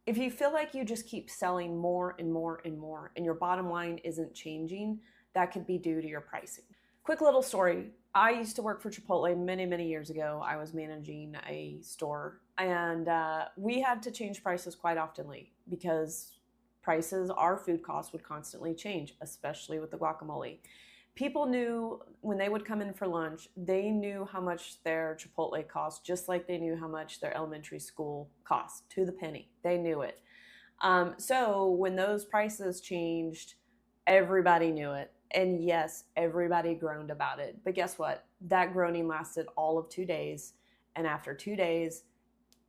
If you feel like you just keep selling more and more and more and your bottom line isn't changing, that could be due to your pricing. Quick little story. I used to work for Chipotle many, many years ago. I was managing a store, and we had to change prices quite oftenly because prices, our food costs would constantly change, especially with the guacamole. People knew when they would come in for lunch, they knew how much their Chipotle cost, just like they knew how much their elementary school cost, to the penny. They knew it. So when those prices changed, everybody knew it. And yes, everybody groaned about it. But guess what? That groaning lasted all of 2 days. And after 2 days,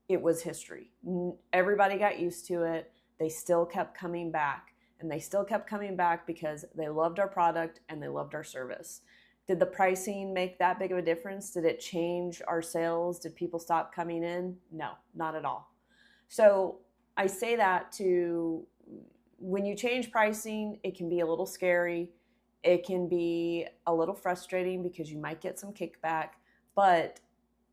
it was history. Everybody got used to it. They still kept coming back. And they still kept coming back because they loved our product and they loved our service. Did the pricing make that big of a difference? Did it change our sales? Did people stop coming in? No, not at all. So I say that to, when you change pricing, it can be a little scary. It can be a little frustrating because you might get some kickback. But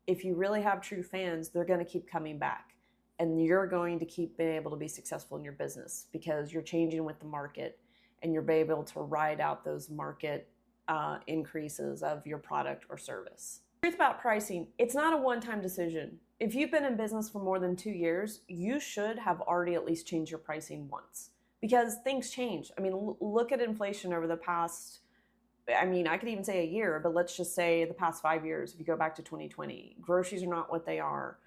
if you really have true fans, they're going to keep coming back. And you're going to keep being able to be successful in your business because you're changing with the market and you're able to ride out those market increases of your product or service. The truth about pricing, it's not a one-time decision. If you've been in business for more than 2 years, you should have already at least changed your pricing once because things change. I mean, look at inflation over the past, I could even say a year, but let's just say the past 5 years. If you go back to 2020, groceries are not what they are.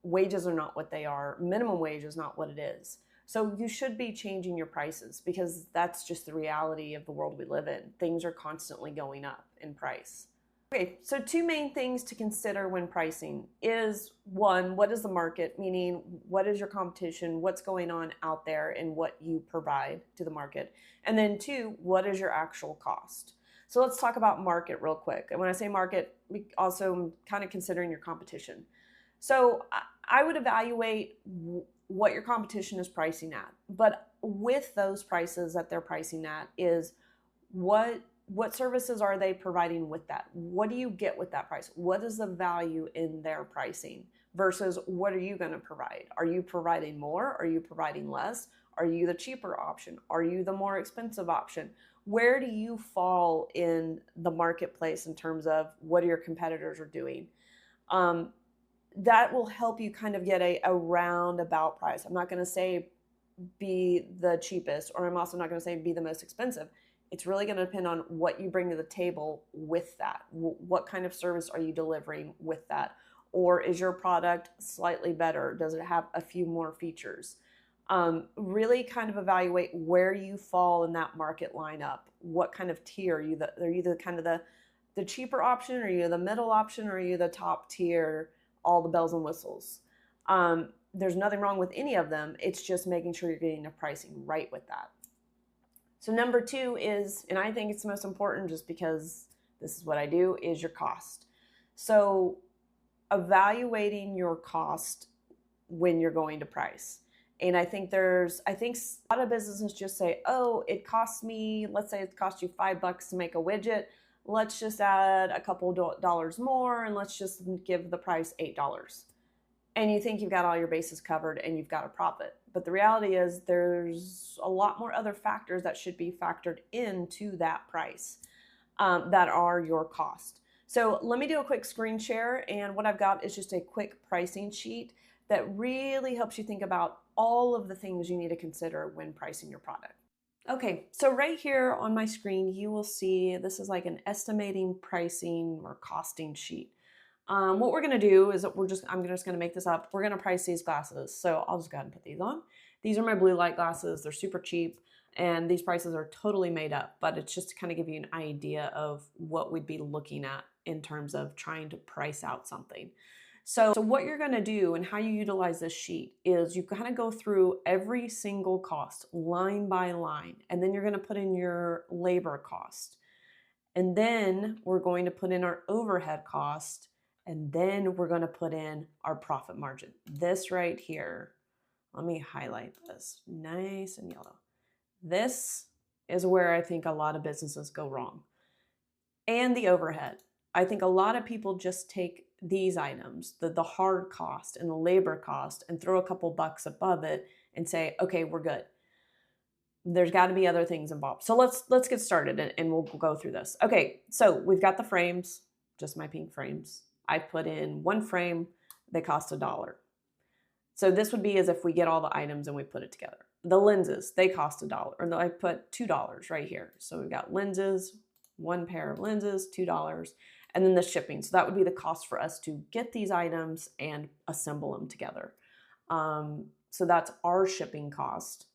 Wages are not what they are. Minimum wage is not what it is. So you should be changing your prices because that's just the reality of the world we live in. Things are constantly going up in price. Okay, so two main things to consider when pricing is, one, what is the market? Meaning, what is your competition? What's going on out there and what you provide to the market? And then two, what is your actual cost? So let's talk about market real quick. And when I say market, we also kind of considering your competition. So I would evaluate what your competition is pricing at. But with those prices that they're pricing at is what services are they providing with that? What do you get with that price? What is the value in their pricing versus what are you going to provide? Are you providing more? Are you providing less? Are you the cheaper option? Are you the more expensive option? Where do you fall in the marketplace in terms of what your competitors are doing? That will help you kind of get a roundabout price. I'm not going to say be the cheapest, or I'm also not going to say be the most expensive. It's really going to depend on what you bring to the table with that. What kind of service are you delivering with that? Or is your product slightly better? Does it have a few more features? Really kind of evaluate where you fall in that market lineup. What kind of tier are you? Are you the kind of the cheaper option? Or are you the middle option? Or are you the top tier? All the bells and whistles. There's nothing wrong with any of them. It's just making sure you're getting the pricing right with that. So number two is, and I think it's the most important just because this is what I do, is your cost. So evaluating your cost when you're going to price. And I think a lot of businesses just say, oh, it costs me, let's say it costs you $5 to make a widget. Let's just add a couple dollars more and let's just give the price $8. And you think you've got all your bases covered and you've got a profit. But the reality is there's a lot more other factors that should be factored into that price that are your cost. So let me do a quick screen share. And what I've got is just a quick pricing sheet that really helps you think about all of the things you need to consider when pricing your product. Okay, so right here on my screen, you will see this is like an estimating pricing or costing sheet. What we're gonna do is I'm just gonna make this up. We're gonna price these glasses. So I'll just go ahead and put these on. These are my blue light glasses. They're super cheap and these prices are totally made up, but it's just to kind of give you an idea of what we'd be looking at in terms of trying to price out something. So what you're going to do and how you utilize this sheet is you kind of go through every single cost line by line, and then you're going to put in your labor cost. And then we're going to put in our overhead cost, and then we're going to put in our profit margin. This right here, let me highlight this nice and yellow. This is where I think a lot of businesses go wrong. And the overhead. I think a lot of people just take these items, the hard cost and the labor cost, and throw a couple bucks above it and say, okay, we're good. There's got to be other things involved. So let's get started and we'll go through this. Okay, so we've got the frames, just my pink frames. I put in one frame, they cost $1. So this would be as if we get all the items and we put it together. The lenses, they cost $1, or I put $2 right here. So we've got lenses, one pair of lenses, $2, and then the shipping. So that would be the cost for us to get these items and assemble them together. So that's our shipping cost,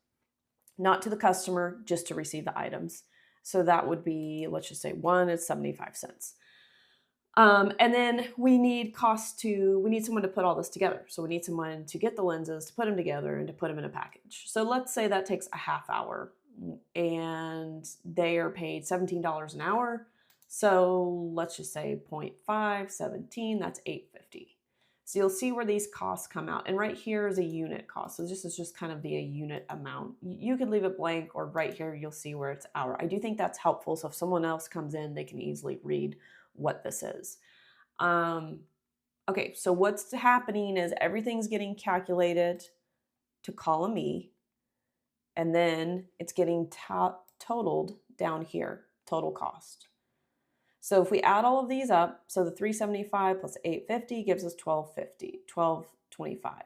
not to the customer, just to receive the items. So that would be, let's just say one is 75 cents. And then we need someone to put all this together. So we need someone to get the lenses, to put them together, and to put them in a package. So let's say that takes a half hour and they are paid $17 an hour. So let's just say 0.5, 17, that's $8.50. So you'll see where these costs come out. And right here is a unit cost. So this is just kind of a unit amount. You could leave it blank, or right here, you'll see where it's hour. I do think that's helpful. So if someone else comes in, they can easily read what this is. Okay, so what's happening is everything's getting calculated to column E, and then it's getting totaled down here, total cost. So if we add all of these up, so the 375 plus 850 gives us 1250, 1225.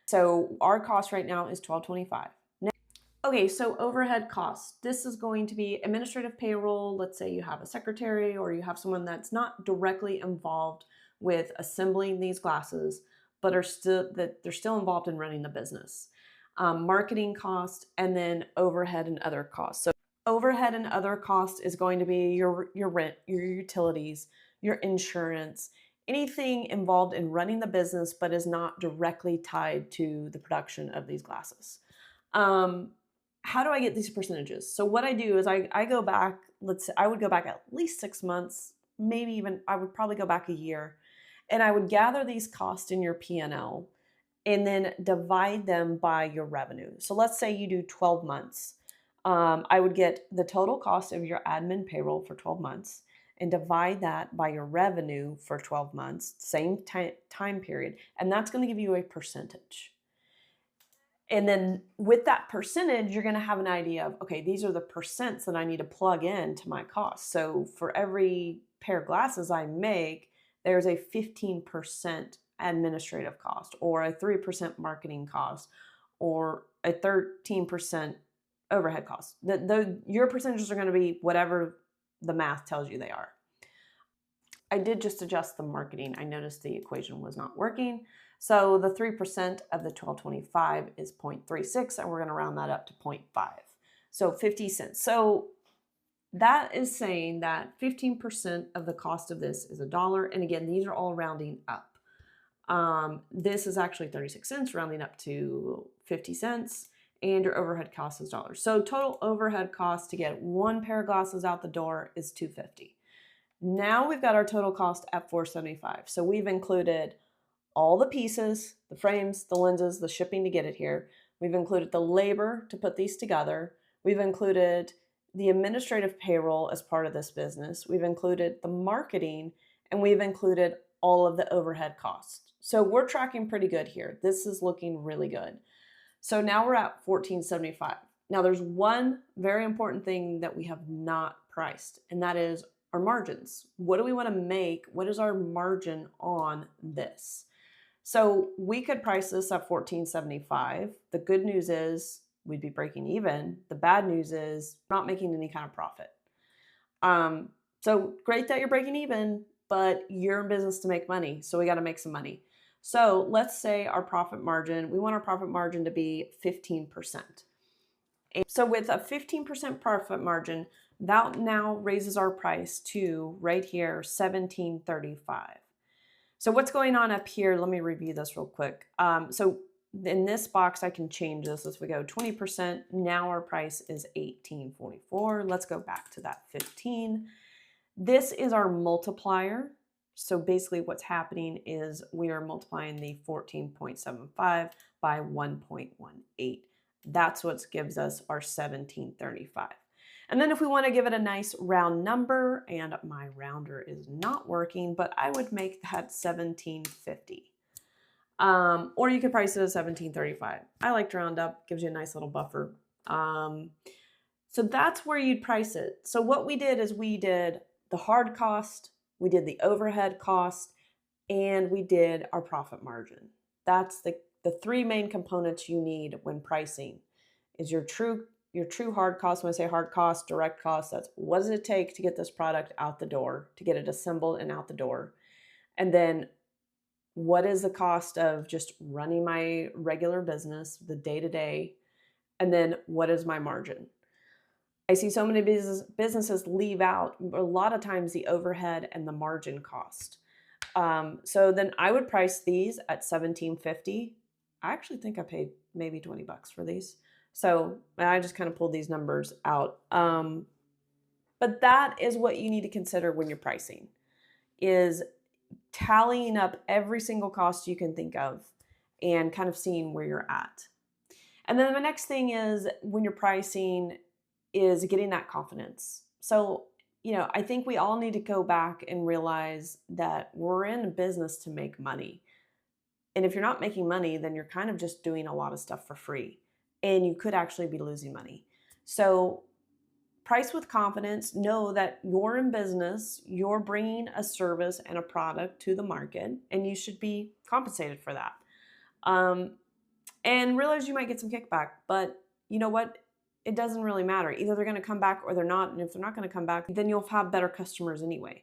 So our cost right now is 1225. Okay, so overhead costs. This is going to be administrative payroll. Let's say you have a secretary or you have someone that's not directly involved with assembling these glasses, but they're still involved in running the business. Marketing cost, and then overhead and other costs. So overhead and other costs is going to be your rent, your utilities, your insurance, anything involved in running the business but is not directly tied to the production of these glasses. How do I get these percentages? So what I do is I go back, I would go back at least 6 months, maybe even, I would probably go back a year, and I would gather these costs in your P&L and then divide them by your revenue. So let's say you do 12 months. I would get the total cost of your admin payroll for 12 months and divide that by your revenue for 12 months, same time period, and that's going to give you a percentage. And then with that percentage, you're going to have an idea of, okay, these are the percents that I need to plug in to my cost. So for every pair of glasses I make, there's a 15% administrative cost, or a 3% marketing cost, or a 13% overhead cost. Your percentages are going to be whatever the math tells you they are. I did just adjust the marketing. I noticed the equation was not working. So the 3% of the 1225 is 0.36, and we're going to round that up to 0.5. So 50 cents. So that is saying that 15% of the cost of this is $1. And again, these are all rounding up. This is actually 36 cents, rounding up to 50 cents. And your overhead cost is $1. So total overhead cost to get one pair of glasses out the door is $2.50. Now we've got our total cost at $4.75. So we've included all the pieces, the frames, the lenses, the shipping to get it here. We've included the labor to put these together. We've included the administrative payroll as part of this business. We've included the marketing, and we've included all of the overhead costs. So we're tracking pretty good here. This is looking really good. So now we're at $14.75. Now there's one very important thing that we have not priced, and that is our margins. What do we want to make? What is our margin on this? So we could price this at $14.75. The good news is we'd be breaking even. The bad news is not making any kind of profit. So great that you're breaking even, but you're in business to make money. So we got to make some money. So let's say our profit margin, we want our profit margin to be 15%. And so with a 15% profit margin, that now raises our price to right here, $17.35. So what's going on up here? Let me review this real quick. So in this box, I can change this as we go. 20%, now our price is $18.44. Let's go back to that 15. This is our multiplier. So basically what's happening is we are multiplying the 14.75 by 1.18. That's what gives us our $17.35. And then if we want to give it a nice round number, and my rounder is not working, but I would make that $17.50. Or you could price it at $17.35. I like to round up, gives you a nice little buffer. So that's where you'd price it. So what we did is we did the hard cost, we did the overhead cost, and we did our profit margin. That's the three main components you need when pricing is your true hard cost. When I say hard cost, direct cost, that's what does it take to get this product out the door, to get it assembled and out the door. And then what is the cost of just running my regular business, the day-to-day, and then what is my margin? I see so many businesses leave out a lot of times the overhead and the margin cost. So then I would price these at $17.50. I actually think I paid maybe $20 for these. So I just kind of pulled these numbers out. But that is what you need to consider when you're pricing, is tallying up every single cost you can think of and kind of seeing where you're at. And then the next thing is when you're pricing is getting that confidence. So, I think we all need to go back and realize that we're in a business to make money. And if you're not making money, then you're kind of just doing a lot of stuff for free. And you could actually be losing money. So price with confidence. Know that you're in business, you're bringing a service and a product to the market, and you should be compensated for that. And realize you might get some kickback, but you know what? It doesn't really matter. Either they're going to come back or they're not. And if they're not going to come back, then you'll have better customers anyway.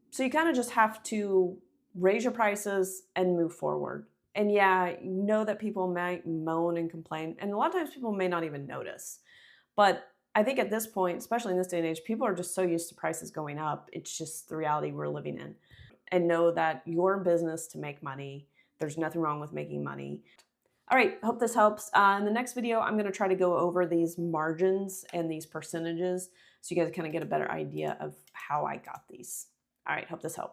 So you kind of just have to raise your prices and move forward. And yeah, know that people might moan and complain. And a lot of times people may not even notice. But I think at this point, especially in this day and age, people are just so used to prices going up. It's just the reality we're living in. And know that you're in business to make money. There's nothing wrong with making money. All right, hope this helps. In the next video, I'm gonna try to go over these margins and these percentages so you guys kind of get a better idea of how I got these. All right, hope this helps.